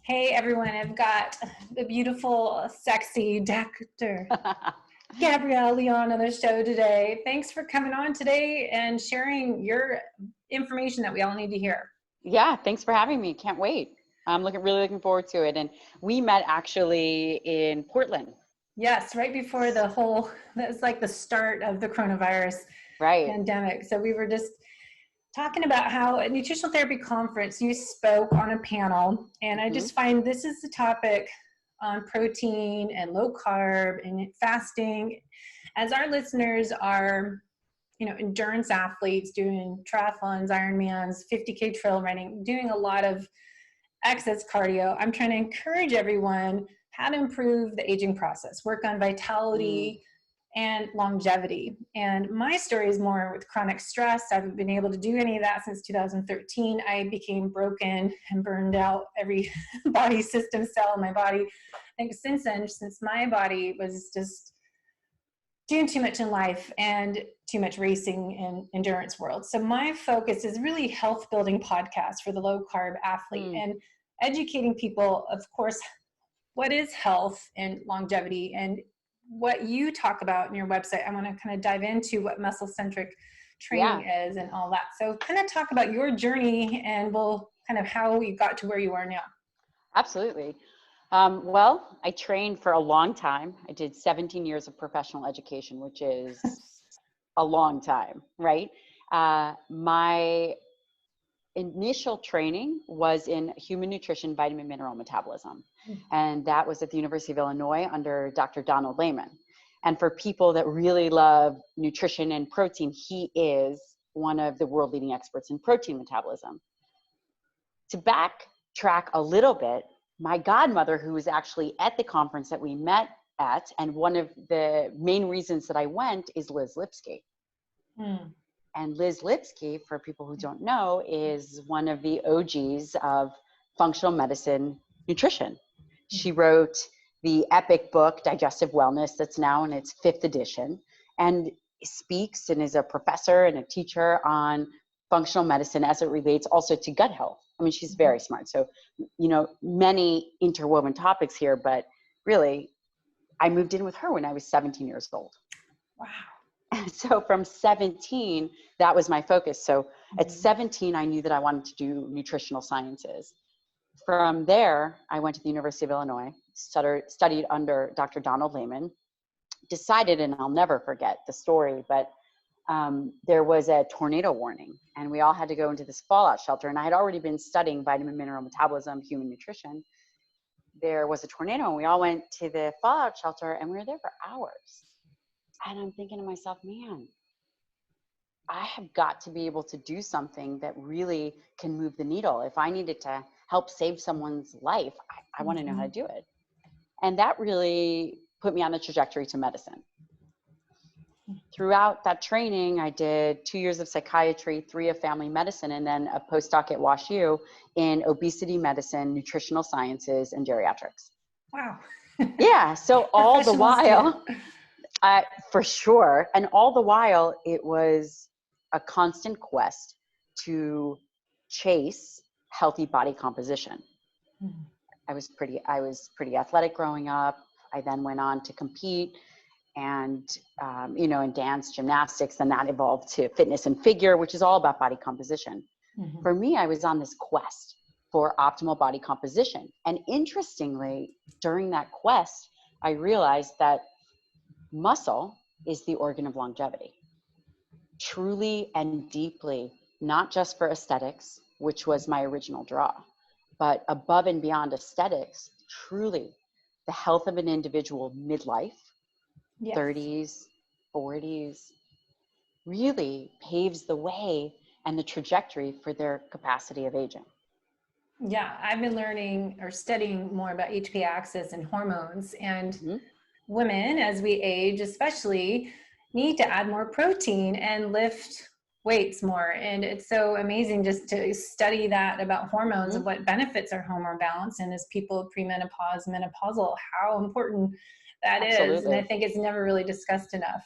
Hey everyone, I've got the beautiful, sexy Dr. Gabrielle Lyon on the show today. Thanks for coming on today and sharing your information that we all need to hear. Yeah, thanks for having me. Can't wait. I'm really looking forward to it. And we met actually in Portland. Yes, right before that's like the start of the coronavirus Right. pandemic. So we were just talking about how at Nutritional Therapy Conference, you spoke on a panel, and I just find this is the topic on protein and low carb and fasting. As our listeners are, endurance athletes doing triathlons, Ironmans, 50K trail running, doing a lot of excess cardio, I'm trying to encourage everyone how to improve the aging process, work on vitality, and longevity. And my story is more with chronic stress. I haven't been able to do any of that since 2013. I became broken and burned out every body system cell in my body. I think since then, since my body was just doing too much in life and too much racing in endurance world. So my focus is really health building podcast for the low carb athlete and educating people, of course, what is health and longevity, and what you talk about in your website. I want to kind of dive into what muscle-centric training is and all that. So kind of talk about your journey and we'll kind of how you got to where you are now. Absolutely. Well, I trained for a long time. I did 17 years of professional education, which is a long time, right? My initial training was in human nutrition, vitamin, mineral metabolism. And that was at the University of Illinois under Dr. Donald Layman. And for people that really love nutrition and protein, he is one of the world leading experts in protein metabolism. To backtrack a little bit, my godmother, who was actually at the conference that we met at, and one of the main reasons that I went, is Liz Lipsky. And Liz Lipsky, for people who don't know, is one of the OGs of functional medicine nutrition. She wrote the epic book, Digestive Wellness, that's now in its 5th edition, and speaks and is a professor and a teacher on functional medicine as it relates also to gut health. I mean, she's very smart. So, many interwoven topics here, but really, I moved in with her when I was 17 years old. Wow. So from 17, that was my focus. So at 17, I knew that I wanted to do nutritional sciences. From there, I went to the University of Illinois, studied under Dr. Donald Layman, decided, and I'll never forget the story, but there was a tornado warning and we all had to go into this fallout shelter. And I had already been studying vitamin, mineral metabolism, human nutrition. There was a tornado and we all went to the fallout shelter and we were there for hours. And I'm thinking to myself, man, I have got to be able to do something that really can move the needle. If I needed to help save someone's life, I want to know how to do it. And that really put me on the trajectory to medicine. Throughout that training, I did 2 years of psychiatry, 3 of family medicine, and then a postdoc at WashU in obesity medicine, nutritional sciences, and geriatrics. Wow. Yeah. So all the while, for sure. And all the while, it was a constant quest to chase healthy body composition. I was pretty athletic growing up. I then went on to compete and, in dance, gymnastics, and that evolved to fitness and figure, which is all about body composition. For me, I was on this quest for optimal body composition. And interestingly, during that quest, I realized that muscle is the organ of longevity, truly and deeply, not just for aesthetics, which was my original draw, but above and beyond aesthetics, truly the health of an individual midlife, 30s, 40s, really paves the way and the trajectory for their capacity of aging. Yeah, I've been learning or studying more about HPA axis and hormones, and women, as we age especially, need to add more protein and lift weights more. And it's so amazing just to study that about hormones and what benefits our hormone balance, and as people premenopause, menopausal, how important that is. And I think it's never really discussed enough.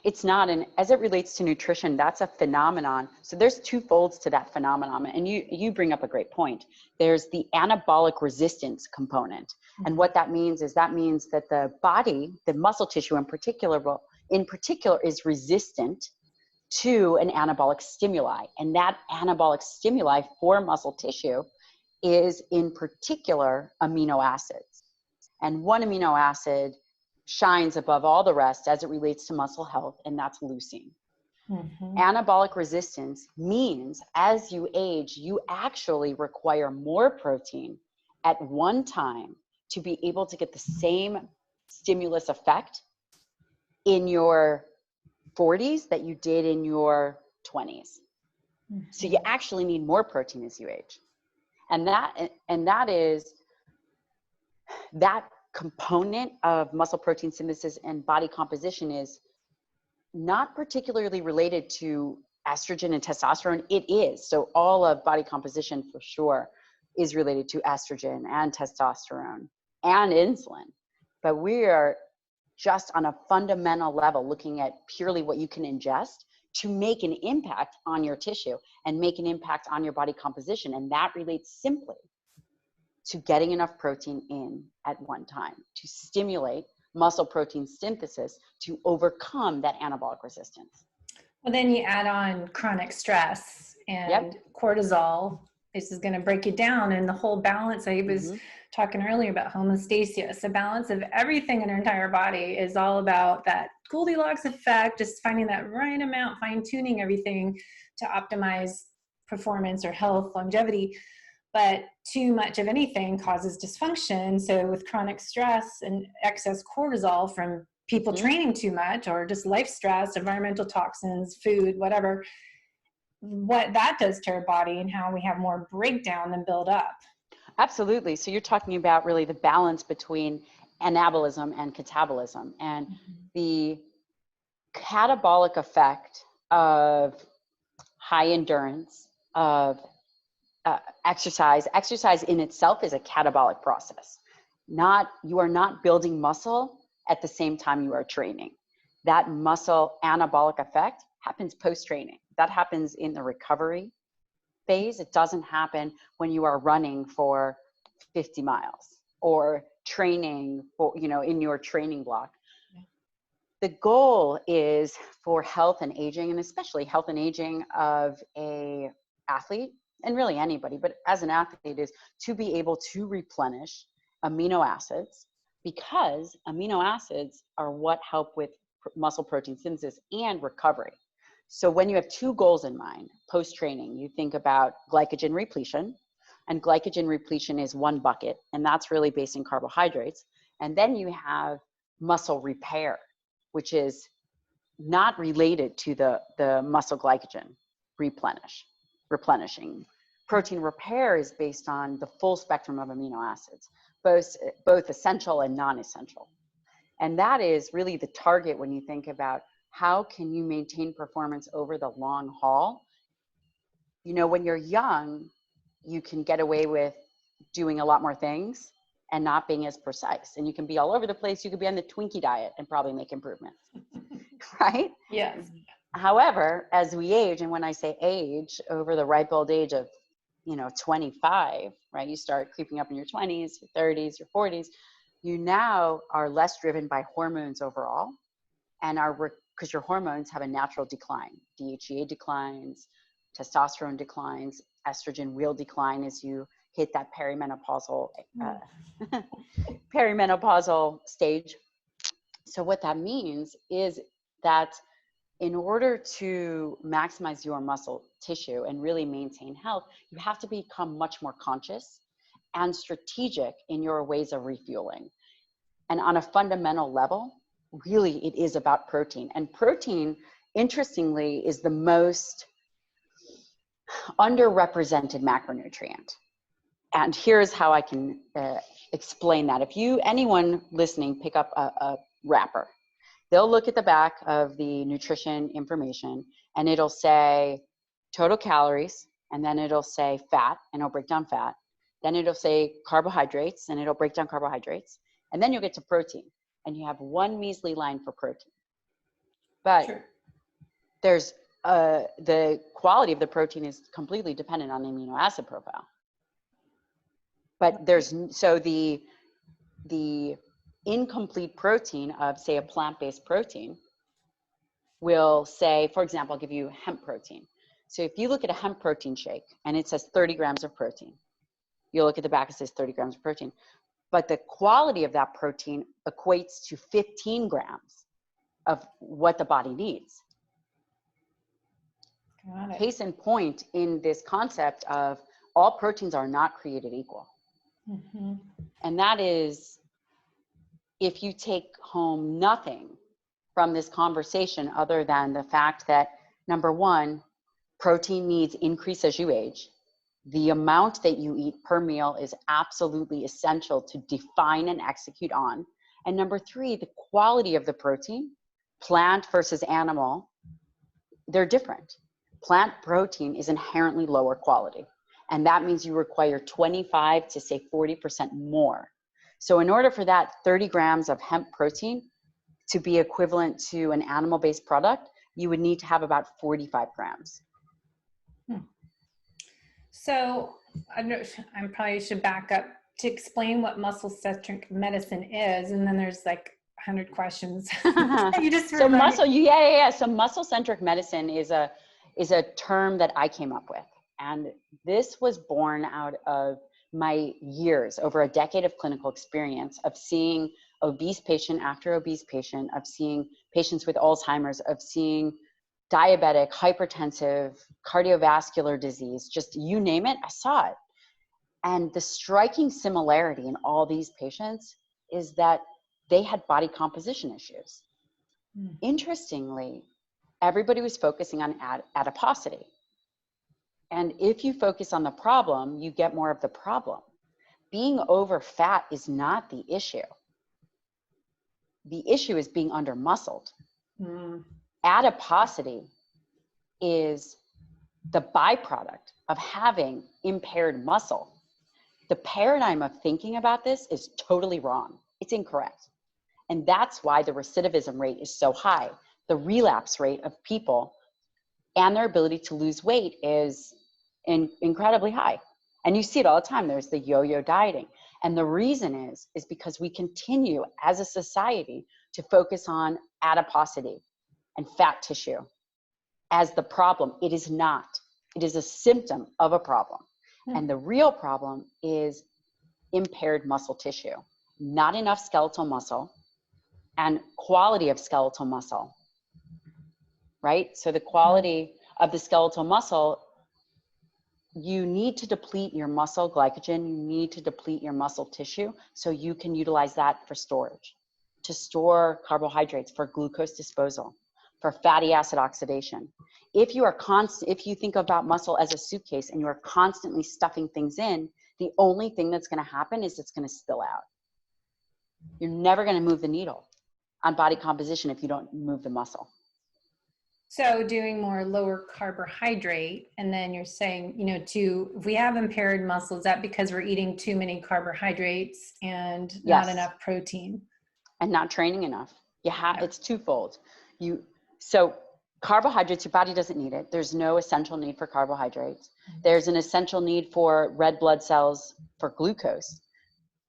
It's not, and as it relates to nutrition, that's a phenomenon. So there's two folds to that phenomenon, and you bring up a great point. There's the anabolic resistance component, and what that means is that the body, the muscle tissue in particular, is resistant to an anabolic stimuli, and that anabolic stimuli for muscle tissue is in particular amino acids, and one amino acid shines above all the rest as it relates to muscle health, and that's leucine. Anabolic resistance means as you age, you actually require more protein at one time to be able to get the same stimulus effect in your 40s that you did in your 20s. So you actually need more protein as you age. And that is that component of muscle protein synthesis and body composition is not particularly related to estrogen and testosterone. It is. So all of body composition for sure is related to estrogen and testosterone and insulin. But we are just on a fundamental level looking at purely what you can ingest to make an impact on your tissue and make an impact on your body composition. And that relates simply to getting enough protein in at one time to stimulate muscle protein synthesis to overcome that anabolic resistance. Well, then you add on chronic stress and cortisol. This is going to break you down, and the whole balance. I was talking earlier about homeostasis. The balance of everything in our entire body is all about that Goldilocks effect, just finding that right amount, fine-tuning everything to optimize performance or health, longevity. But too much of anything causes dysfunction. So with chronic stress and excess cortisol from people training too much, or just life stress, environmental toxins, food, whatever, what that does to our body and how we have more breakdown than build up. Absolutely. So you're talking about really the balance between anabolism and catabolism, and the catabolic effect of high endurance, of exercise. Exercise in itself is a catabolic process. You are not building muscle at the same time you are training. That muscle anabolic effect happens post-training. That happens in the recovery phase. It doesn't happen when you are running for 50 miles or training for, in your training block. The goal is for health and aging, and especially health and aging of a athlete, and really anybody, but as an athlete, is to be able to replenish amino acids, because amino acids are what help with muscle protein synthesis and recovery. So when you have two goals in mind, post-training, you think about glycogen repletion, and glycogen repletion is one bucket, and that's really based in carbohydrates. And then you have muscle repair, which is not related to the muscle glycogen replenishing. Protein repair is based on the full spectrum of amino acids, both essential and non-essential. And that is really the target when you think about how can you maintain performance over the long haul. When you're young, you can get away with doing a lot more things and not being as precise. And you can be all over the place. You could be on the Twinkie diet and probably make improvements, right? Yes. However, as we age, and when I say age, over the ripe old age of 25, right? You start creeping up in your 20s, your 30s, your 40s. You now are less driven by hormones overall, and because your hormones have a natural decline. DHEA declines, testosterone declines, estrogen will decline as you hit that perimenopausal stage. So what that means is that in order to maximize your muscle tissue and really maintain health, you have to become much more conscious and strategic in your ways of refueling. And on a fundamental level, really it is about protein. And protein, interestingly, is the most underrepresented macronutrient. And here's how I can explain that. If anyone listening, pick up a wrapper, they'll look at the back of the nutrition information and it'll say total calories, and then it'll say fat, and it'll break down fat. Then it'll say carbohydrates, and it'll break down carbohydrates. And then you'll get to protein, and you have one measly line for protein. But Sure. there's the quality of the protein is completely dependent on the amino acid profile. But there's, so the incomplete protein of, say, a plant-based protein will say, for example, I'll give you hemp protein. So if you look at a hemp protein shake and it says 30 grams of protein, you look at the back, it says 30 grams of protein. But the quality of that protein equates to 15 grams of what the body needs. Got it. Case in point in this concept of all proteins are not created equal. Mm-hmm. And that is, if you take home nothing from this conversation other than the fact that, number one, protein needs increase as you age. The amount that you eat per meal is absolutely essential to define and execute on. And number three, the quality of the protein, plant versus animal, they're different. Plant protein is inherently lower quality. And that means you require 25 to say 40% more. So in order for that 30 grams of hemp protein to be equivalent to an animal-based product, you would need to have about 45 grams. So I probably should back up to explain what muscle-centric medicine is, and then there's like 100 questions. You just So So muscle-centric medicine is a term that I came up with, and this was born out of my years, over a decade of clinical experience of seeing obese patient after obese patient, of seeing patients with Alzheimer's, of seeing diabetic, hypertensive, cardiovascular disease, just you name it, I saw it. And the striking similarity in all these patients is that they had body composition issues. Interestingly, everybody was focusing on adiposity. And if you focus on the problem, you get more of the problem. Being over fat is not the issue. The issue is being under muscled. Adiposity is the byproduct of having impaired muscle. The paradigm of thinking about this is totally wrong. It's incorrect. And that's why the recidivism rate is so high. The relapse rate of people and their ability to lose weight is incredibly high. And you see it all the time. There's the yo-yo dieting. And the reason is because we continue as a society to focus on adiposity and fat tissue as the problem. It is not. It is a symptom of a problem. And the real problem is impaired muscle tissue, not enough skeletal muscle and quality of skeletal muscle, right? So the quality of the skeletal muscle, you need to deplete your muscle glycogen, you need to deplete your muscle tissue so you can utilize that for storage, to store carbohydrates, for glucose disposal, for fatty acid oxidation. If you think about muscle as a suitcase and you are constantly stuffing things in, the only thing that's going to happen is it's going to spill out. You're never going to move the needle on body composition if you don't move the muscle. So doing more lower carbohydrate, and then you're saying, if we have impaired muscle, is that because we're eating too many carbohydrates and not enough protein? And not training enough. It's twofold. So carbohydrates, your body doesn't need it. There's no essential need for carbohydrates. There's an essential need for red blood cells for glucose.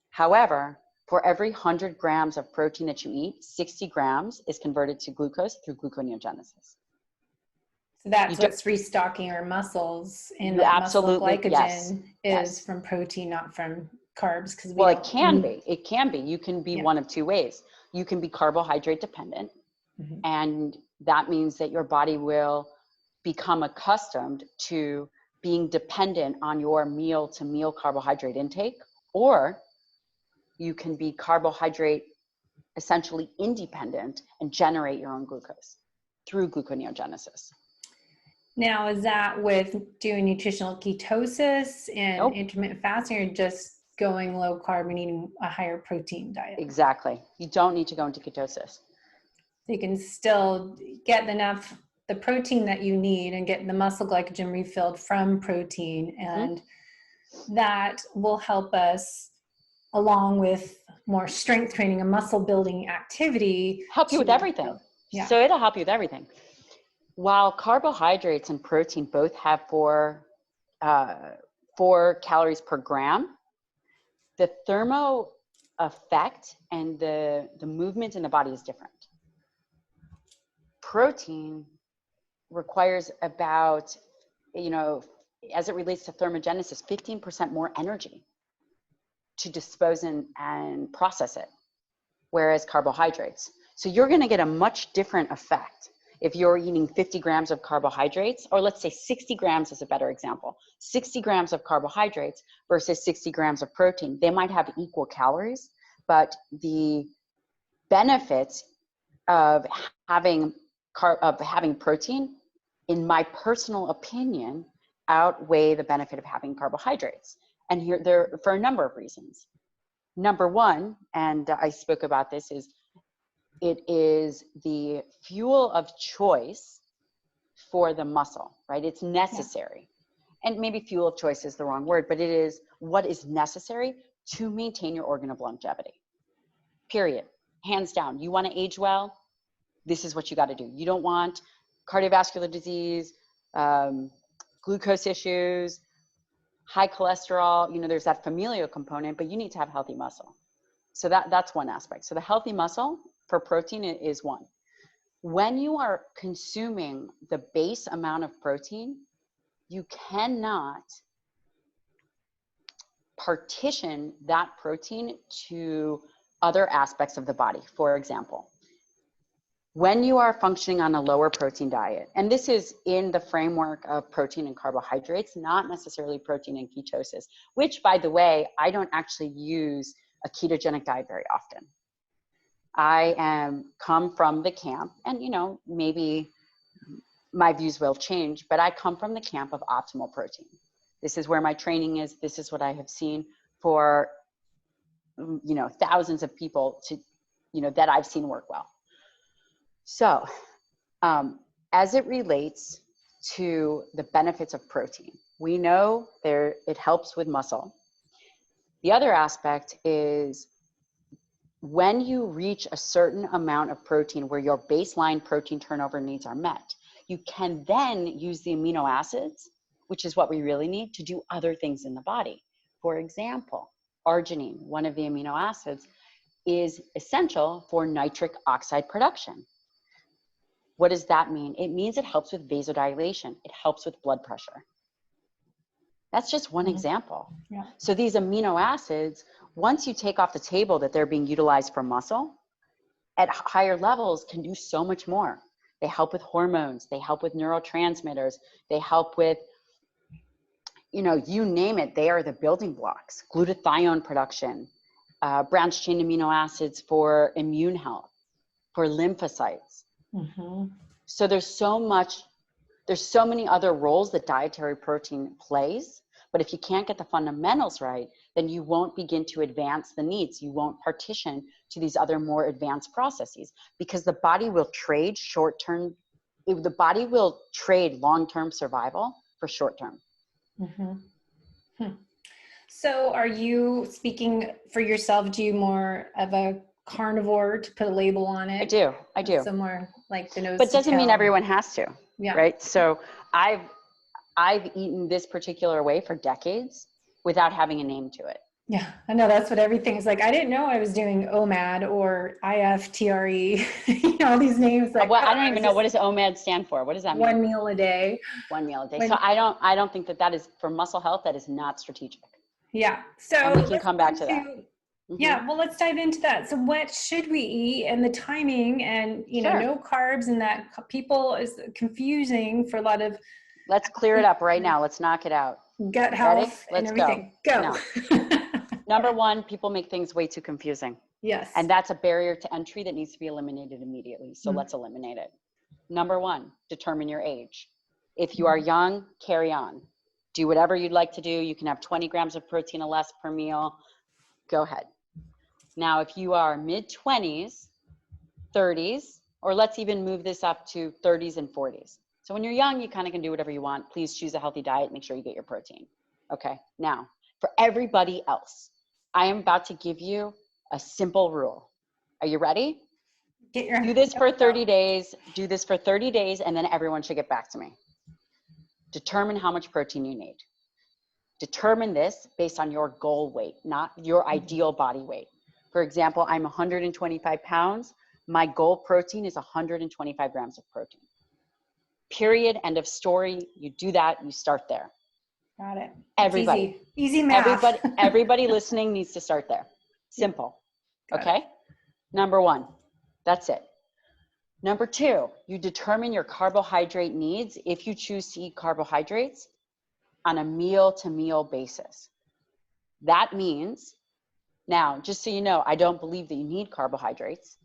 However, for every 100 grams of protein that you eat, 60 grams is converted to glucose through gluconeogenesis. So that's what's restocking our muscles, and that muscle glycogen is from protein, not from carbs. It can be. It can be. You can be one of two ways. You can be carbohydrate dependent, and that means that your body will become accustomed to being dependent on your meal to meal carbohydrate intake, or you can be carbohydrate essentially independent and generate your own glucose through gluconeogenesis. Now, is that with doing nutritional ketosis and intermittent fasting, or just going low carb and eating a higher protein diet? Exactly. You don't need to go into ketosis. You can still get the protein that you need and get the muscle glycogen refilled from protein. And that will help us, along with more strength training and muscle building activity. Help you with everything. Yeah. So it'll help you with everything. While carbohydrates and protein both have 4 calories per gram, the thermo effect and the movement in the body is different. Protein requires about, as it relates to thermogenesis, 15% more energy to dispose and process it, whereas carbohydrates. So you're going to get a much different effect if you're eating 50 grams of carbohydrates, or let's say 60 grams is a better example, 60 grams of carbohydrates versus 60 grams of protein. They might have equal calories, but the benefits of having protein, in my personal opinion, outweigh the benefit of having carbohydrates. And here, there for a number of reasons. Number one, and I spoke about this, is it is the fuel of choice for the muscle, right? It's necessary. Yeah. And maybe fuel of choice is the wrong word, but it is what is necessary to maintain your organ of longevity. Period. Hands down. You want to age well? This is what you got to do. You don't want cardiovascular disease, glucose issues, high cholesterol. There's that familial component, but you need to have healthy muscle. So that's one aspect. So the healthy muscle for protein is one. When you are consuming the base amount of protein, you cannot partition that protein to other aspects of the body. For example, when you are functioning on a lower protein diet, and this is in the framework of protein and carbohydrates, not necessarily protein and ketosis, which, by the way, I don't actually use a ketogenic diet very often. I come from the camp, and maybe my views will change, but I come from the camp of optimal protein. This is where my training is. This is what I have seen for thousands of people that I've seen work well. So as it relates to the benefits of protein, we know it helps with muscle. The other aspect is when you reach a certain amount of protein where your baseline protein turnover needs are met, you can then use the amino acids, which is what we really need, to do other things in the body. For example, arginine, one of the amino acids, is essential for nitric oxide production. What does that mean? It means it helps with vasodilation. It helps with blood pressure. That's just one example. Yeah. So these amino acids, once you take off the table that they're being utilized for muscle, at higher levels can do so much more. They help with hormones. They help with neurotransmitters. They help with, you name it, they are the building blocks. Glutathione production, branched chain amino acids for immune health, for lymphocytes. Mm-hmm. So there's so many other roles that dietary protein plays, but if you can't get the fundamentals right, then you won't begin to advance the needs. You won't partition to these other more advanced processes, because the body will trade long-term survival for short-term. Mm-hmm. So are you speaking for yourself? Do you more of a carnivore, to put a label on it? I do. Somewhere like the nose. But doesn't mean everyone has to. Yeah. Right. So I've eaten this particular way for decades without having a name to it. Yeah, I know that's what everything's like. I didn't know I was doing OMAD or IFTRE, all these names. Like, well, I don't even know, what does OMAD stand for? What does that mean? 1 meal a day. 1 meal a day. So I don't think that is for muscle health. That is not strategic. Yeah. So and we can come back to that. Mm-hmm. Yeah, well, let's dive into that. So what should we eat, and the timing, and Sure. No carbs, and that people is confusing for a lot of. Let's clear it up right now. Let's knock it out. Gut health. Let's and everything. Go. No. Number one, people make things way too confusing. Yes. And that's a barrier to entry that needs to be eliminated immediately. So let's eliminate it. Number one, determine your age. If you are young, carry on. Do whatever you'd like to do. You can have 20 grams of protein or less per meal. Go ahead. Now, if you are mid-20s, 30s, or let's even move this up to 30s and 40s. So when you're young, you kind of can do whatever you want. Please choose a healthy diet. Make sure you get your protein. Okay. Now, for everybody else, I am about to give you a simple rule. Are you ready? Do this for 30 days, do this for 30 days, and then everyone should get back to me. Determine how much protein you need. Determine this based on your goal weight, not your ideal body weight. For example, I'm 125 pounds. My goal protein is 125 grams of protein. Period. End of story. You do that. You start there. Got it. Everybody. Easy math. Everybody listening needs to start there. Simple. Okay? Number one. That's it. Number two, you determine your carbohydrate needs if you choose to eat carbohydrates on a meal-to-meal basis. That means, now, just so you know, I don't believe that you need carbohydrates,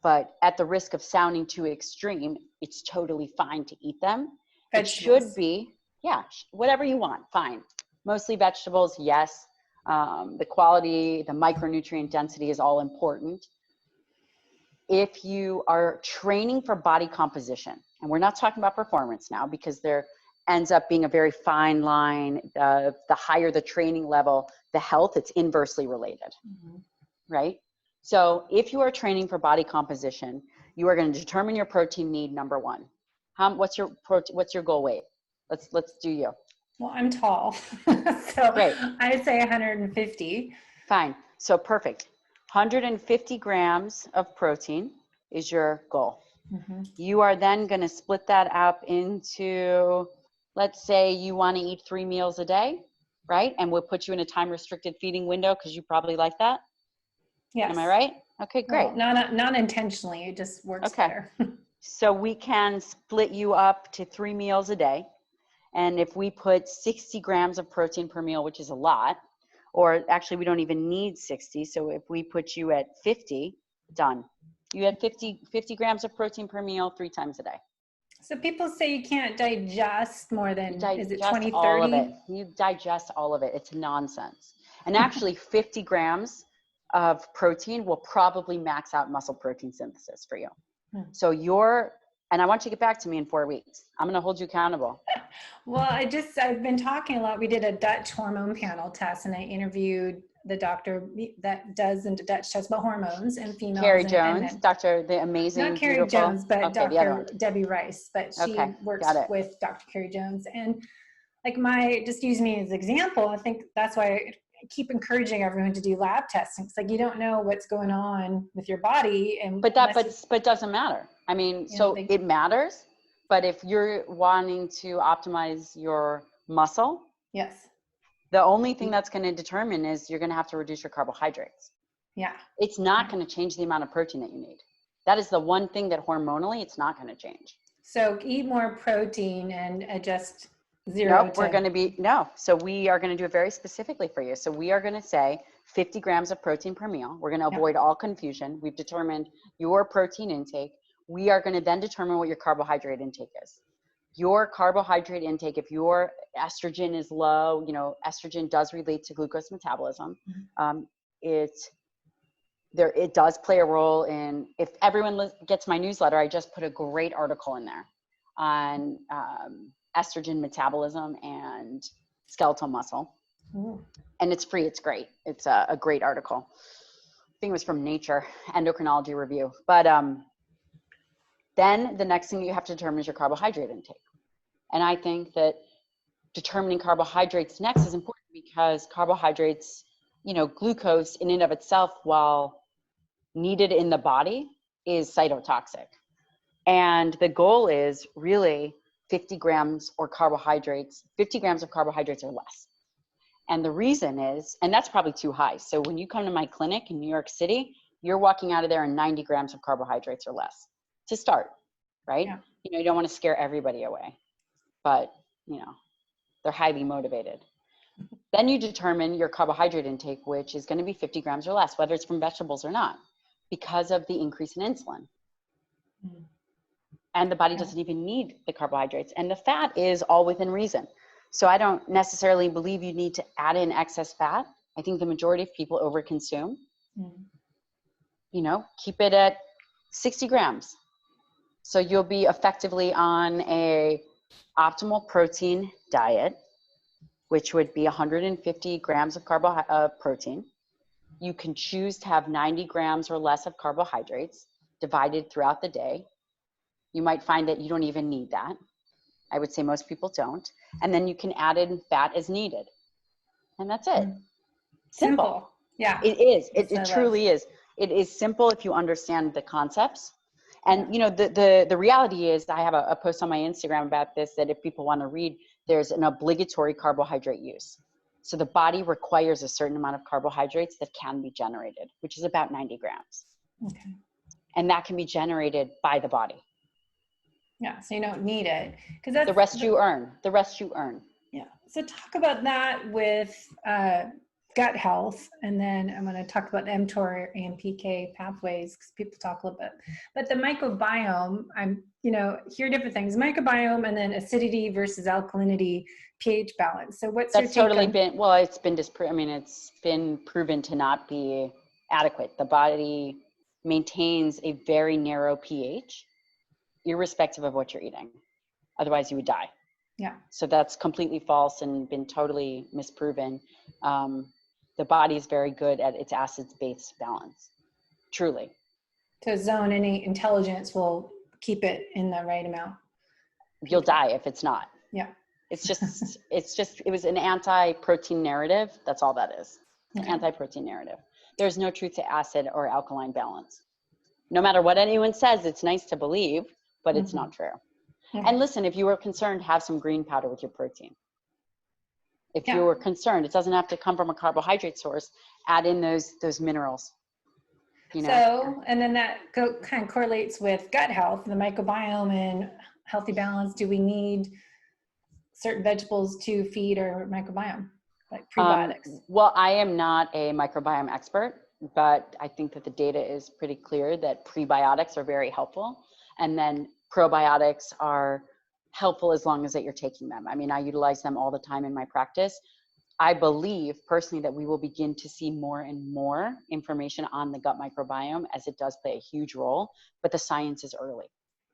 but at the risk of sounding too extreme, it's totally fine to eat them. Vegetables. It should be, yeah, whatever you want, fine. Mostly vegetables, yes. The quality, the micronutrient density is all important. If you are training for body composition, and we're not talking about performance now because there ends up being a very fine line, the higher the training level, the health, it's inversely related, right? So if you are training for body composition, you are going to determine your protein need, number one. What's your goal weight? Let's do you. Well, I'm tall, so great. I'd say 150. Fine, so perfect. 150 grams of protein is your goal. You are then going to split that up into, let's say you want to eat 3 meals a day, right? And we'll put you in a time restricted feeding window because you probably like that. Yes. Am I right? Okay, great. Well, not intentionally, it just works better. So we can split you up to 3 meals a day. And if we put 60 grams of protein per meal, which is a lot, or actually we don't even need 60. So if we put you at 50, done. You had 50 grams of protein per meal 3 times a day. So people say you can't digest more than, is it 20, 30? All of it. You digest all of it. It's nonsense. And actually 50 grams of protein will probably max out muscle protein synthesis for you. So and I want you to get back to me in 4 weeks. I'm going to hold you accountable. Well, I've been talking a lot. We did a Dutch hormone panel test, and I interviewed the doctor that does the Dutch test about hormones and females. Carrie Jones, the amazing, not Carrie beautiful. Jones, but Dr. Debbie Rice, but she works with Dr. Carrie Jones. And like just use me as an example, I think that's why I keep encouraging everyone to do lab testing. It's like you don't know what's going on with your body, but it doesn't matter. I mean, it matters, but if you're wanting to optimize your muscle, yes, the only thing that's going to determine is you're going to have to reduce your carbohydrates. Yeah, it's not going to change the amount of protein that you need. That is the one thing that hormonally it's not going to change. So eat more protein and adjust 0 to... So we are going to do it very specifically for you. So we are going to say 50 grams of protein per meal. We're going to avoid all confusion. We've determined your protein intake. We are going to then determine what your carbohydrate intake is. Your carbohydrate intake, if your estrogen is low, estrogen does relate to glucose metabolism. It does play a role in, if everyone gets my newsletter, I just put a great article in there on estrogen metabolism and skeletal muscle. And it's free. It's great. It's a great article. I think it was from Nature Endocrinology Review. But then the next thing you have to determine is your carbohydrate intake. And I think that determining carbohydrates next is important because carbohydrates, glucose in and of itself, while needed in the body, is cytotoxic. And the goal is really 50 grams of carbohydrates or less. And the reason is, and that's probably too high. So when you come to my clinic in New York City, you're walking out of there in 90 grams of carbohydrates or less to start, right? Yeah. You don't want to scare everybody away, but they're highly motivated. Then you determine your carbohydrate intake, which is going to be 50 grams or less, whether it's from vegetables or not, because of the increase in insulin. And the body doesn't even need the carbohydrates. And the fat is all within reason. So I don't necessarily believe you need to add in excess fat. I think the majority of people overconsume. Keep it at 60 grams. So you'll be effectively on a optimal protein diet, which would be 150 grams of protein. You can choose to have 90 grams or less of carbohydrates. divided throughout the day. You might find that you don't even need that. I would say most people don't. And then you can add in fat as needed. And that's it. Simple. Yeah. It is. It truly is. It is simple if you understand the concepts. And you know, the reality is, I have a post on my Instagram about this, that if people want to read, there's an obligatory carbohydrate use. So the body requires a certain amount of carbohydrates that can be generated, which is about 90 grams. Okay. And that can be generated by the body. Yeah, so you don't need it, because that's the rest you earn. The rest you earn. Yeah. So talk about that with gut health, and then I'm going to talk about the mTOR and PK pathways, because people talk a little bit. But the microbiome, hear different things: microbiome, and then acidity versus alkalinity, pH balance. So what's that's your take totally on- been well? It's been it's been proven to not be adequate. The body maintains a very narrow pH, irrespective of what you're eating. Otherwise, you would die. Yeah. So that's completely false and been totally misproven. The body is very good at its acids-base balance, truly. To zone any intelligence will keep it in the right amount. You'll die if it's not. Yeah. It was an anti-protein narrative. That's all that is. It's an anti-protein narrative. There's no truth to acid or alkaline balance. No matter what anyone says, it's nice to believe, but it's not true. And listen, if you were concerned, have some green powder with your protein. If you were concerned, it doesn't have to come from a carbohydrate source. Add in those minerals. So, and then that kind of correlates with gut health, the microbiome and healthy balance. Do we need certain vegetables to feed our microbiome, like prebiotics? Well, I am not a microbiome expert, but I think that the data is pretty clear that prebiotics are very helpful. And then probiotics are helpful as long as that you're taking them. I mean, I utilize them all the time in my practice. I believe personally that we will begin to see more and more information on the gut microbiome, as it does play a huge role, but the science is early.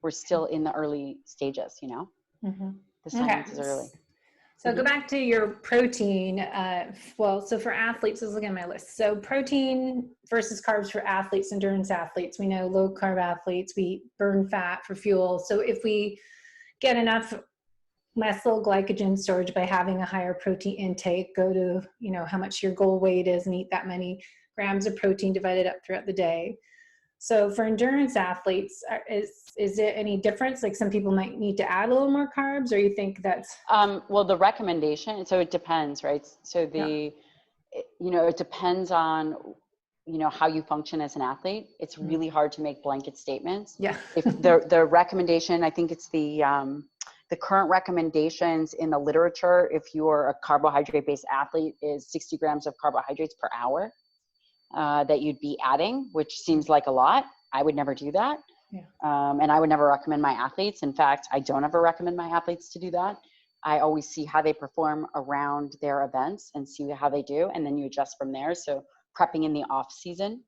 We're still in the early stages, The science is early. So go back to your protein. So for athletes, let's look at my list. So protein versus carbs for athletes, endurance athletes. We know low carb athletes, we burn fat for fuel. So if we get enough muscle glycogen storage by having a higher protein intake, go to, how much your goal weight is and eat that many grams of protein divided up throughout the day. So for endurance athletes, is there any difference? Like some people might need to add a little more carbs, or you think that's? Well, the recommendation, so it depends, right? So it depends on, how you function as an athlete. It's really hard to make blanket statements. Yeah. If the recommendation, I think it's the current recommendations in the literature, if you're a carbohydrate-based athlete, is 60 grams of carbohydrates per hour that you'd be adding, which seems like a lot. I would never do that. Yeah. And I would never recommend my athletes. In fact, I don't ever recommend my athletes to do that. I always see how they perform around their events and see how they do, and then you adjust from there. So prepping in the off season,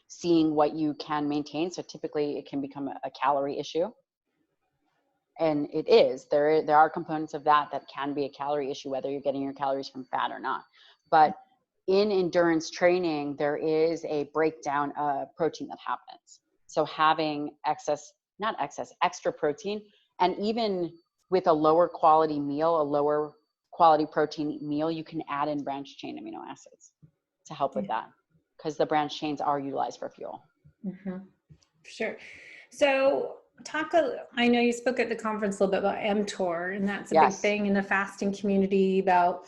seeing what you can maintain. So typically it can become a calorie issue. And it is. There are components of that can be a calorie issue, whether you're getting your calories from fat or not. But in endurance training, there is a breakdown of protein that happens. So having extra protein, and even with a lower quality meal, a lower quality protein meal, you can add in branched chain amino acids to help with that, because the branched chains are utilized for fuel. Sure. So I know you spoke at the conference a little bit about mTOR, and that's a big thing in the fasting community about,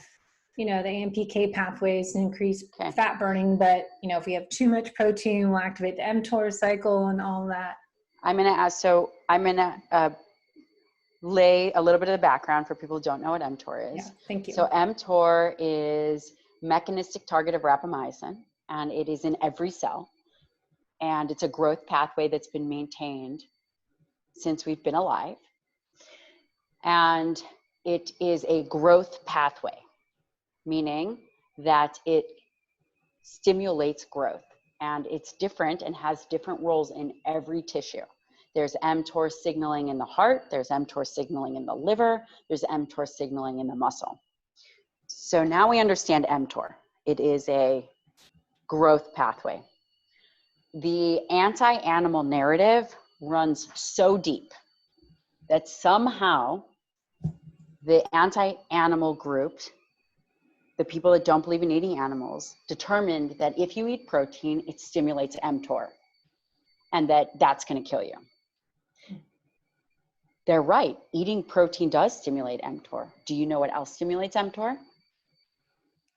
the AMPK pathways to increase fat burning. But, if we have too much protein, we'll activate the mTOR cycle and all that. I'm going to lay a little bit of the background for people who don't know what mTOR is. Yeah, thank you. So mTOR is mechanistic target of rapamycin, and it is in every cell. And it's a growth pathway that's been maintained since we've been alive. And it is a growth pathway, meaning that it stimulates growth. And it's different and has different roles in every tissue. There's mTOR signaling in the heart, there's mTOR signaling in the liver, there's mTOR signaling in the muscle. So now we understand mTOR. It is a growth pathway. the anti-animal narrative runs so deep that somehow the anti-animal group, the people that don't believe in eating animals, determined that if you eat protein, it stimulates mTOR, and that's going to kill you. They're right. Eating protein does stimulate mTOR. Do you know what else stimulates mTOR?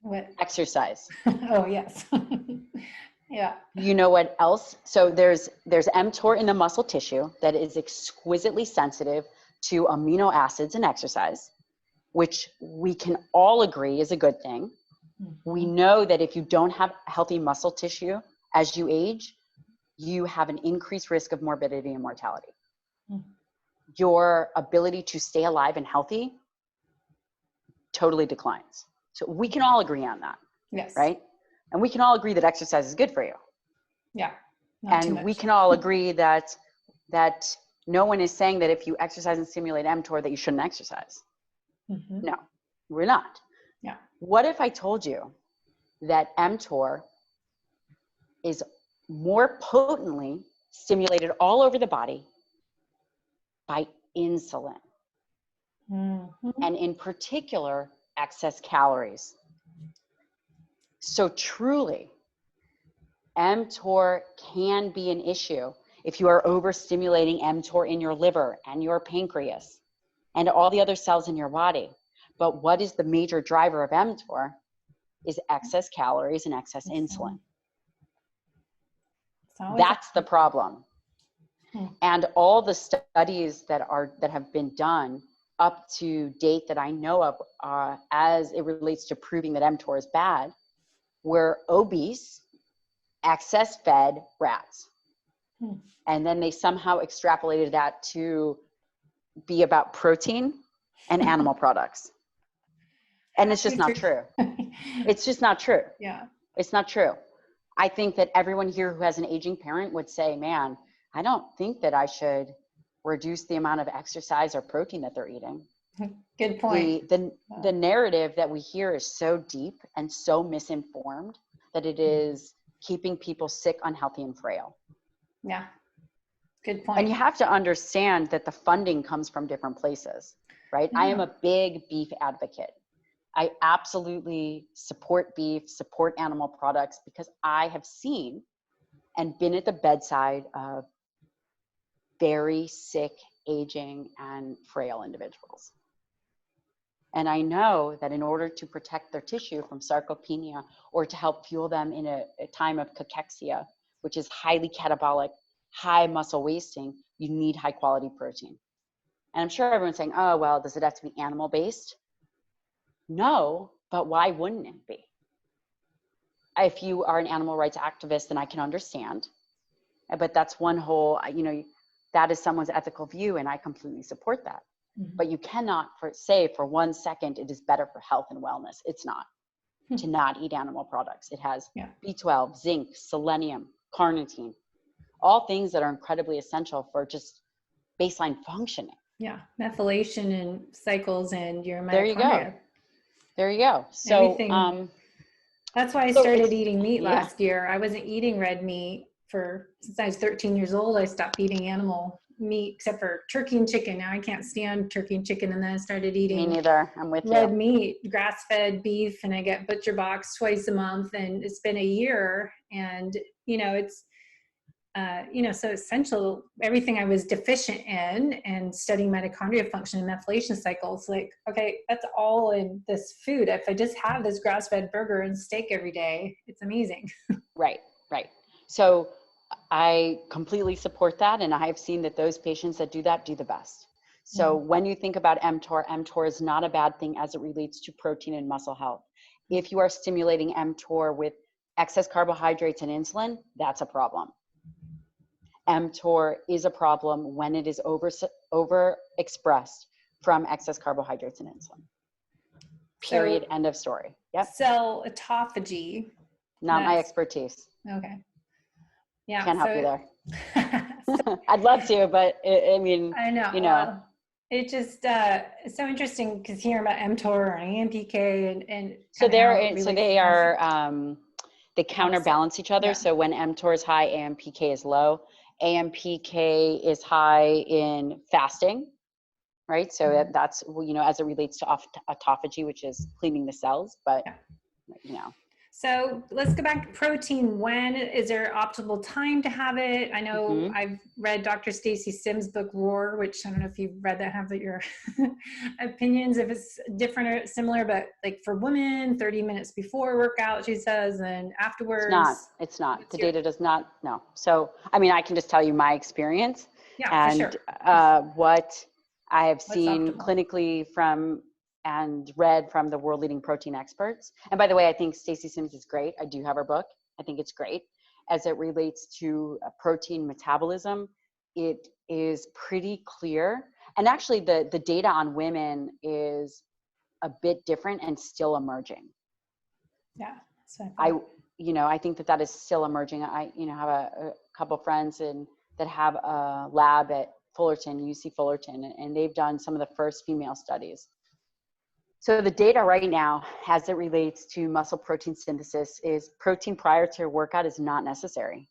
What? Exercise. Oh, yes. Yeah. You know what else? So there's mTOR in the muscle tissue that is exquisitely sensitive to amino acids and exercise, which we can all agree is a good thing. We know that if you don't have healthy muscle tissue as you age, you have an increased risk of morbidity and mortality. Your ability to stay alive and healthy totally declines. So we can all agree on that. Yes. Right? And we can all agree that exercise is good for you. Yeah. Not too And much. we can all agree that no one is saying that if you exercise and stimulate mTOR that you shouldn't exercise. No, we're not. Yeah. What if I told you that mTOR is more potently stimulated all over the body by insulin, and in particular, excess calories? So truly, mTOR can be an issue if you are overstimulating mTOR in your liver and your pancreas and all the other cells in your body. But what is the major driver of mTOR is excess calories and excess insulin. That's the problem. And all the studies that have been done up to date that I know of, as it relates to proving that mTOR is bad, were obese, excess fed rats. And then they somehow extrapolated that to be about protein and animal products. And it's just not true. It's just not true. Yeah. It's not true. I think that everyone here who has an aging parent would say, man, I don't think that I should reduce the amount of exercise or protein that they're eating. Good point. The narrative that we hear is so deep and so misinformed that it is keeping people sick, unhealthy, and frail. Yeah. Good point. And you have to understand that the funding comes from different places, right? I am a big beef advocate. I absolutely support beef, support animal products, because I have seen and been at the bedside of very sick, aging, and frail individuals. And I know that in order to protect their tissue from sarcopenia or to help fuel them in a time of cachexia, which is highly catabolic, high muscle wasting, you need high quality protein. And I'm sure everyone's saying, oh, well, does it have to be animal based? No, but why wouldn't it be? If you are an animal rights activist, then I can understand. But that's one whole, that is someone's ethical view, and I completely support that. But you cannot say for 1 second it is better for health and wellness. It's not. To not eat animal products. It has B12, zinc, selenium, carnitine, all things that are incredibly essential for just baseline functioning. Yeah, methylation and cycles and your mitochondria. There you go. There you go. So that's why I started eating meat last year. I wasn't eating red meat since I was 13 years old. I stopped eating animal meat except for turkey and chicken. Now I can't stand turkey and chicken. And then I started eating Me neither. I'm with red meat, grass-fed beef, and I get Butcher Box twice a month. And it's been a year, and it's so essential. Everything I was deficient in, and studying mitochondria function and methylation cycles, like, okay, that's all in this food. If I just have this grass-fed burger and steak every day, it's amazing. Right. So I completely support that. And I have seen that those patients that do that do the best. So when you think about mTOR is not a bad thing as it relates to protein and muscle health. If you are stimulating mTOR with excess carbohydrates and insulin, that's a problem. mTOR is a problem when it is overexpressed from excess carbohydrates and insulin. Period. End of story. Yep. Cell autophagy. Not my expertise. Okay. Yeah. Can't help you there. I'd love to, but I know. Well, it just it's so interesting because hearing about mTOR and AMPK and so they are They counterbalance each other. Yeah. So when mTOR is high, AMPK is low. AMPK is high in fasting, right? So that's, you know, as it relates to autophagy, which is cleaning the cells, but, you know. So let's go back to protein. When is there optimal time to have it? I know I've read Dr. Stacy Sims' book, Roar, which I don't know if you've read that, have your opinions, if it's different or similar, but like for women, 30 minutes before workout, she says, and afterwards. It's not. The data does not, no. So, I mean, I can just tell you my experience and for sure. what I have seen optimal? clinically from and read from the world leading protein experts. And by the way, I think Stacy Sims is great. I do have her book. I think it's great. As it relates to protein metabolism, it is pretty clear. And actually the data on women is a bit different and still emerging. Yeah. I think that is still emerging. I, have a couple friends that have a lab at Fullerton, UC Fullerton, and they've done some of the first female studies. So the data right now, as it relates to muscle protein synthesis, is protein prior to a workout is not necessary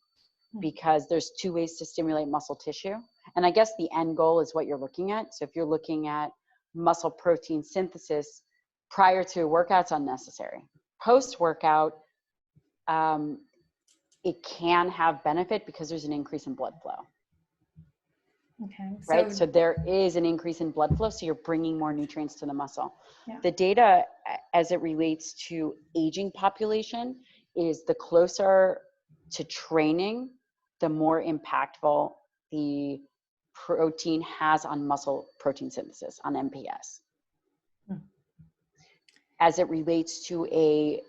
because there's two ways to stimulate muscle tissue. And I guess the end goal is what you're looking at. So if you're looking at muscle protein synthesis prior to a workout, it's unnecessary. Post-workout, it can have benefit because there's an increase in blood flow. Okay. Right. So there is an increase in blood flow. So you're bringing more nutrients to the muscle. Yeah. The data as it relates to aging population is the closer to training, the more impactful the protein has on muscle protein synthesis, on MPS. As it relates to a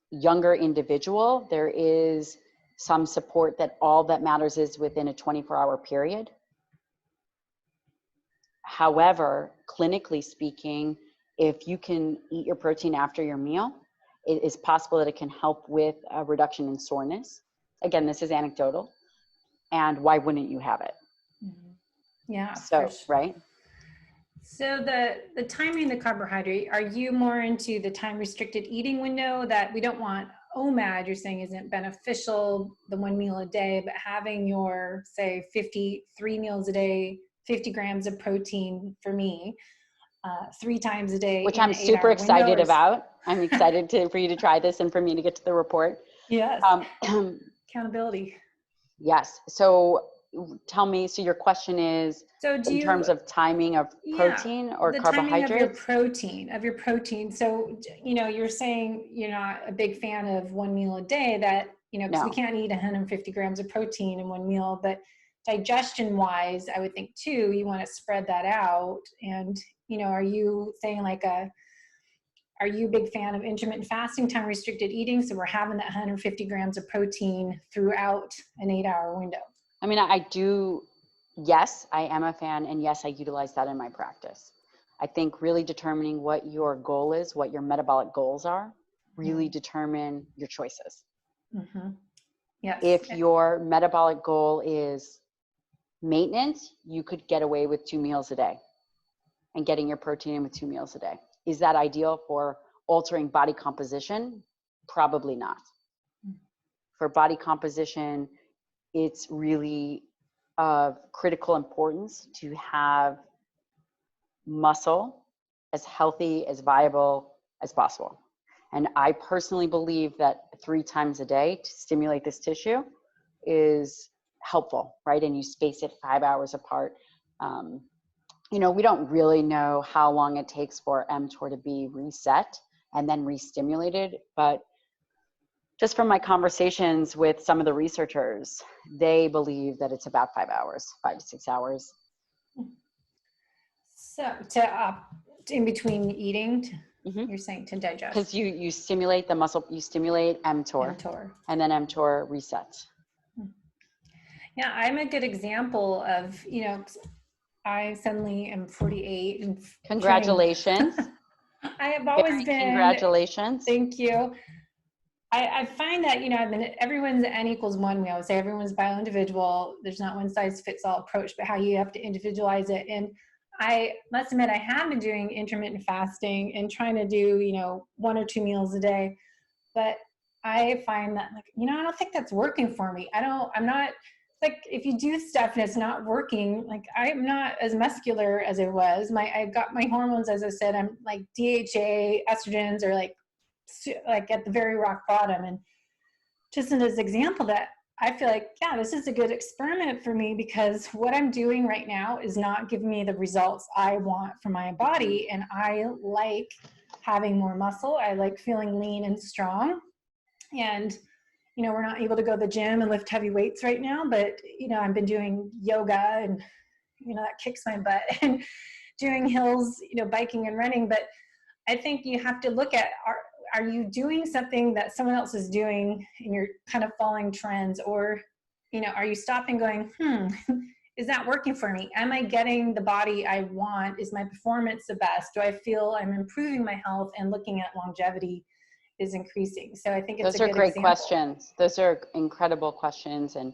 younger individual, there is some support that all that matters is within a 24-hour period. However, clinically speaking, if you can eat your protein after your meal, it is possible that it can help with a reduction in soreness. Again, this is anecdotal. And why wouldn't you have it? Yeah. So, right? So the timing of the carbohydrate, are you more into the time restricted eating window that we don't want OMAD, you're saying isn't beneficial, the 1 meal a day, but having your, say, 3 meals a day, 50 grams of protein for me, 3 times a day. Which I'm super excited about. I'm excited for you to try this and for me to get to the report. Yes. Accountability. Yes. So tell me, so your question is in terms of timing of protein or carbohydrates? Timing of your protein. So, you're saying you're not a big fan of 1 meal a day that, because we can't eat 150 grams of protein in 1 meal, but digestion wise, I would think too, you want to spread that out. And, are you saying are you a big fan of intermittent fasting, time restricted eating? So we're having that 150 grams of protein throughout an 8-hour window. I mean, yes, I am a fan. And yes, I utilize that in my practice. I think really determining what your goal is, what your metabolic goals are, really determine your choices. Yes. If your metabolic goal is maintenance, you could get away with 2 meals a day and getting your protein in with 2 meals a day. Is that ideal for altering body composition? Probably not. For body composition, it's really of critical importance to have muscle as healthy, as viable as possible. And I personally believe that 3 times a day to stimulate this tissue is helpful, right? And you space it 5 hours apart. We don't really know how long it takes for mTOR to be reset and then re-stimulated, but just from my conversations with some of the researchers, they believe that it's about 5 hours, 5 to 6 hours. So in between eating, you're saying to digest. Because you stimulate the muscle, you stimulate mTOR. And then mTOR resets. Yeah, I'm a good example of, I suddenly am 48. And congratulations. I have always been. Congratulations. Thank you. I find that, everyone's N equals 1. We always say everyone's bio-individual. There's not one size fits all approach, but how you have to individualize it. And I must admit, I have been doing intermittent fasting and trying to do, 1 or 2 meals a day. But I find that like, I don't think that's working for me. I'm not like, if you do stuff and it's not working, like I'm not as muscular as I was. I got my hormones, as I said, I'm like DHA, estrogens are like at the very rock bottom. And just as an example that I feel like, yeah, this is a good experiment for me because what I'm doing right now is not giving me the results I want for my body. And I like having more muscle. I like feeling lean and strong. And, we're not able to go to the gym and lift heavy weights right now, but, I've been doing yoga and, that kicks my butt and doing hills, biking and running. But I think you have to look at, are you doing something that someone else is doing and you're kind of following trends, or, are you stopping going, is that working for me? Am I getting the body I want? Is my performance the best? Do I feel I'm improving my health and looking at longevity is increasing? So I think it's those are great questions. Those are incredible questions. And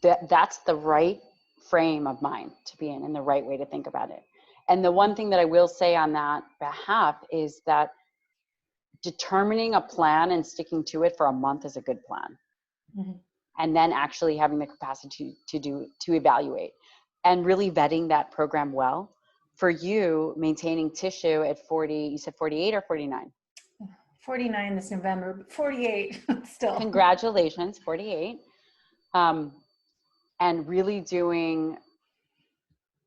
that's the right frame of mind to be in and the right way to think about it. And the one thing that I will say on that behalf is that determining a plan and sticking to it for a month is a good plan. Mm-hmm. And then actually having the capacity to evaluate and really vetting that program well. For you, maintaining tissue at 40, you said 48 or 49? 49 this November, but 48 still. Congratulations, 48. And really doing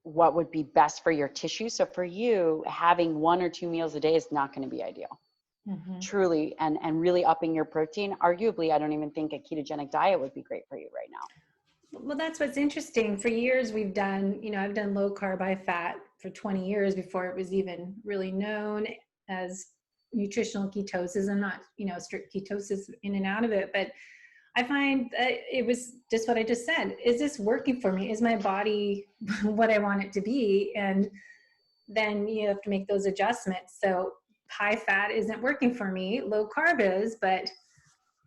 what would be best for your tissue. So for you, having 1 or 2 meals a day is not going to be ideal. Mm-hmm. Truly, and really upping your protein. Arguably, I don't even think a ketogenic diet would be great for you right now. Well, that's what's interesting. For years, we've done, I've done low carb, high fat for 20 years before it was even really known as nutritional ketosis. I'm not, strict ketosis in and out of it, but I find that it was just what I just said. Is this working for me? Is my body what I want it to be? And then you have to make those adjustments. So high fat isn't working for me. Low carb is, but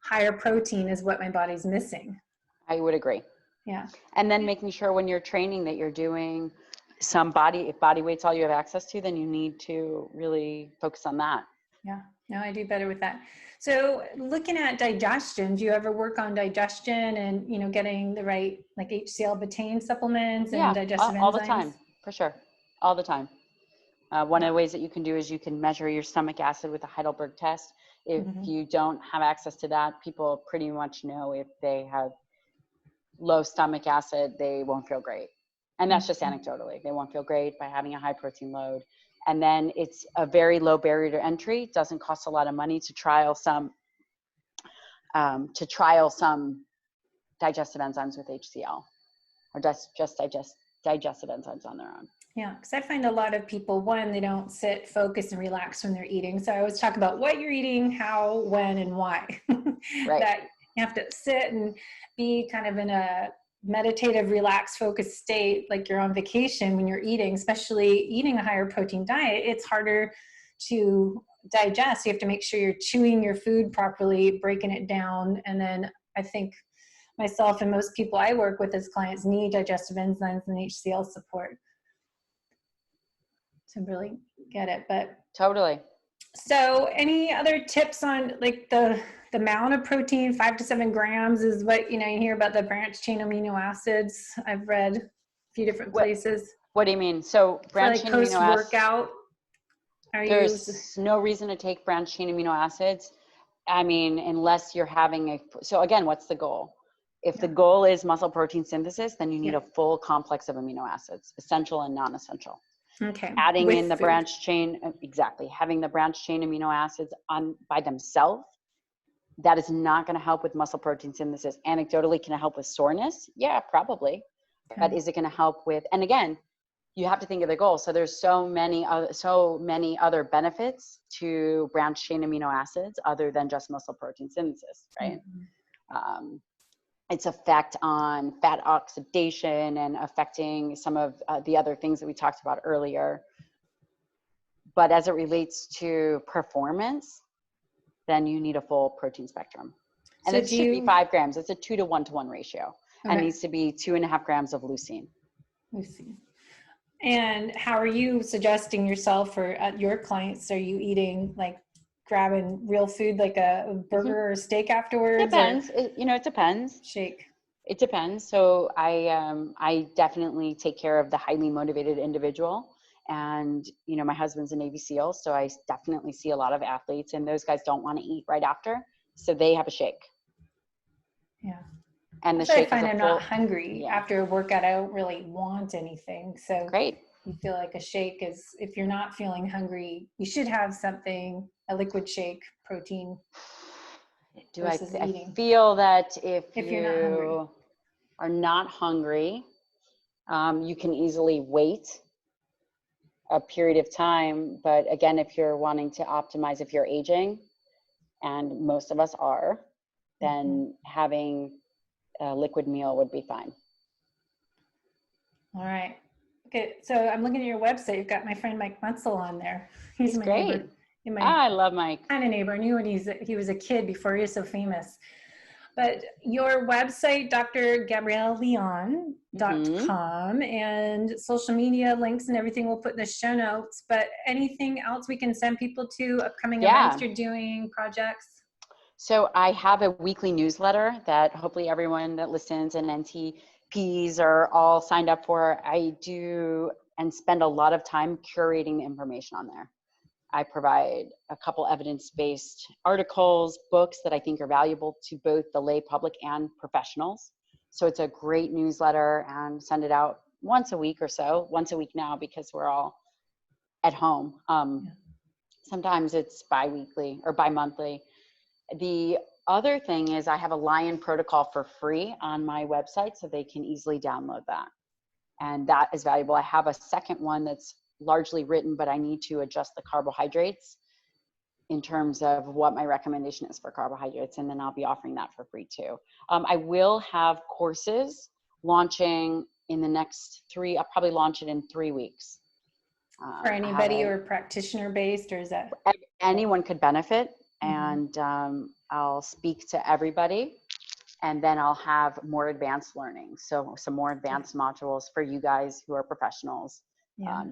higher protein is what my body's missing. I would agree. Yeah. And then making sure when you're training that you're doing if body weight's all you have access to, then you need to really focus on that. Yeah. No, I do better with that. So looking at digestion, do you ever work on digestion and, getting the right, like HCl betaine supplements and digestive enzymes? All the time, for sure. All the time. One of the ways that you can do is you can measure your stomach acid with a Heidelburgh test. If you don't have access to that, people pretty much know if they have low stomach acid, they won't feel great. And that's just anecdotally. They won't feel great by having a high protein load. And then it's a very low barrier to entry. It doesn't cost a lot of money to trial some digestive enzymes with HCl, or just digestive enzymes on their own. Yeah, because I find a lot of people, one, they don't sit, focus, and relax when they're eating. So I always talk about what you're eating, how, when, and why. Right. That you have to sit and be kind of in a meditative, relaxed, focused state, like you're on vacation when you're eating, especially eating a higher protein diet. It's harder to digest. You have to make sure you're chewing your food properly, breaking it down. And then I think myself and most people I work with as clients need digestive enzymes and HCl support to really get it. But totally. So any other tips on like the amount of protein? 5 to 7 grams is what, you hear about the branched chain amino acids. I've read a few different places. What do you mean? So branched chain amino acids. Post-workout, there's no reason to take branched chain amino acids. I mean, unless you're having so again, what's the goal? If the goal is muscle protein synthesis, then you need a full complex of amino acids, essential and non-essential. Okay. Adding in the branched chain, exactly. Having the branched chain amino acids on by themselves, that is not going to help with muscle protein synthesis. Anecdotally, can it help with soreness? Yeah, probably. Okay. But is it going to help with, and again, you have to think of the goal. So there's so many other benefits to branched chain amino acids other than just muscle protein synthesis, right? Mm-hmm. Its effect on fat oxidation and affecting some of the other things that we talked about earlier. But as it relates to performance, then you need a full protein spectrum. And it should be 5 grams. It's a 2 to 1 to 1 ratio. Okay. And it needs to be 2.5 grams of leucine. Leucine. And how are you suggesting yourself or your clients? Are you eating like grabbing real food like a burger or steak afterwards? Depends. It depends. Shake. It depends. So I definitely take care of the highly motivated individual. And, my husband's a Navy SEAL, so I definitely see a lot of athletes, and those guys don't want to eat right after. So they have a shake. Yeah. And the So I shake find is I'm not hungry after a workout. I don't really want anything. So great. You feel like a shake is, if you're not feeling hungry, you should have something, a liquid shake, protein. I feel that if you're not hungry, are not hungry, you can easily wait a period of time. But again, if you're wanting to optimize, if you're aging, and most of us are, then having a liquid meal would be fine. All right. Okay, so I'm looking at your website. You've got my friend Mike Munsell on there. He's my great. Neighbor. I love Mike. Kind of neighbor. I knew when he was a kid before he was so famous. But your website, drgabriellelyon.com, and social media links and everything we'll put in the show notes. But anything else we can send people to, upcoming events you're doing, projects? So I have a weekly newsletter that hopefully everyone that listens and NTPs are all signed up for. I do and spend a lot of time curating the information on there. I provide a couple evidence-based articles, books that I think are valuable to both the lay public and professionals. So it's a great newsletter, and send it out once a week or so, once a week now because we're all at home. Sometimes it's bi-weekly or bi-monthly. The other thing is I have a Lyon protocol for free on my website, so they can easily download that. And that is valuable. I have a second one that's largely written, but I need to adjust the carbohydrates in terms of what my recommendation is for carbohydrates. And then I'll be offering that for free too. I will have courses launching in the next I'll probably launch it in 3 weeks. For anybody or practitioner based, or is that? Anyone could benefit. And I'll speak to everybody, and then I'll have more advanced learning. So some more advanced modules for you guys who are professionals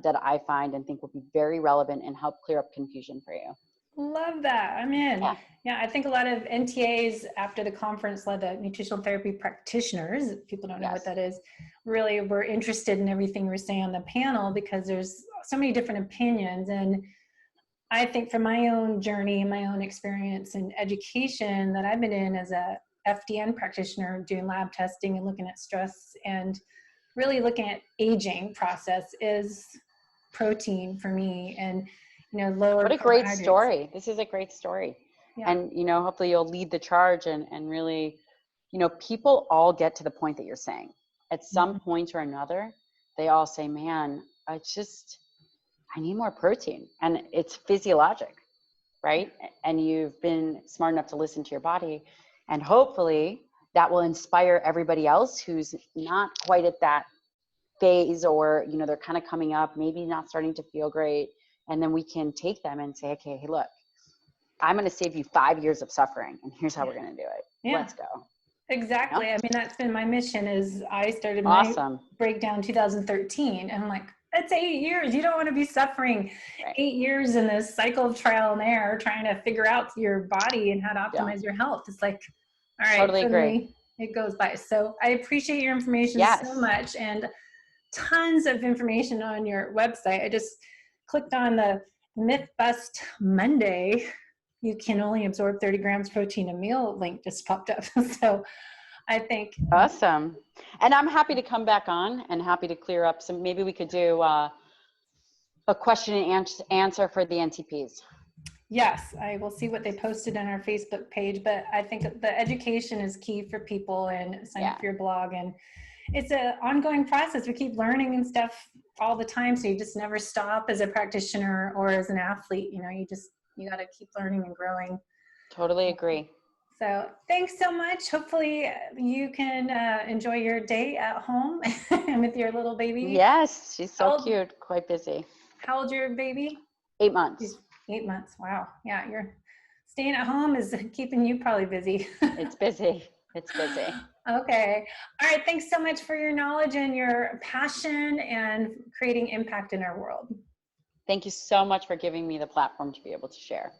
that I find and think will be very relevant and help clear up confusion for you. Love that. I'm in. Yeah, I think a lot of NTAs after the conference, led the nutritional therapy practitioners, people don't know what that is, really were interested in everything we're saying on the panel because there's so many different opinions. And I think from my own journey and my own experience and education that I've been in as a FDN practitioner, doing lab testing and looking at stress and really looking at aging process, is protein for me, and lower. What a great story. This is a great story. And hopefully you'll lead the charge and really, people all get to the point that you're saying. At some point or another, they all say, man, I need more protein. And it's physiologic, right? And you've been smart enough to listen to your body. And hopefully that will inspire everybody else who's not quite at that phase, or, they're kind of coming up, maybe not starting to feel great. And then we can take them and say, okay, hey, look, I'm going to save you 5 years of suffering. And here's how we're going to do it. Let's go. Exactly. I mean, that's been my mission. Is I started my breakdown 2013. And I'm like, that's 8 years. You don't want to be suffering 8 years in this cycle of trial and error, trying to figure out your body and how to optimize your health. It's like, all right, totally agree. It goes by. So I appreciate your information so much, and tons of information on your website. I just clicked on the Myth Bust Monday. You can only absorb 30 grams protein a meal link just popped up. So I think. Awesome. And I'm happy to come back on and happy to clear up some, maybe we could do a question and answer for the NTPs. Yes, I will see what they posted on our Facebook page, but I think the education is key for people, and sign up for your blog. And it's an ongoing process. We keep learning and stuff all the time. So you just never stop as a practitioner or as an athlete. You got to keep learning and growing. Totally agree. So thanks so much. Hopefully you can enjoy your day at home with your little baby. Yes, she's so cute, quite busy. How old's your baby? 8 months. 8 months. Wow. Yeah, you're staying at home is keeping you probably busy. It's busy. It's busy. Okay. All right. Thanks so much for your knowledge and your passion and creating impact in our world. Thank you so much for giving me the platform to be able to share.